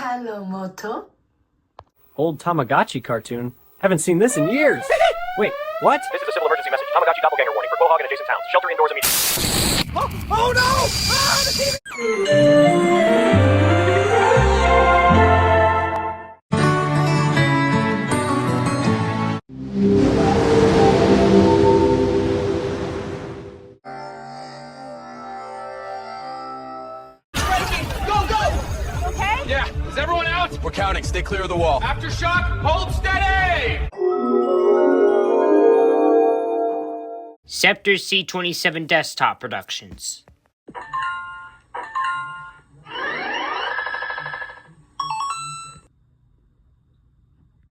Hello, Moto. Old Tamagotchi cartoon. Haven't seen this in years. Wait, what? This is a civil emergency message. Tamagotchi doppelganger warning for Quahog and adjacent towns. Shelter indoors immediately. Oh no! Ah, the TV! Yeah, is everyone out? We're counting. Stay clear of the wall. Aftershock, hold steady! Scepter C27 Desktop Productions.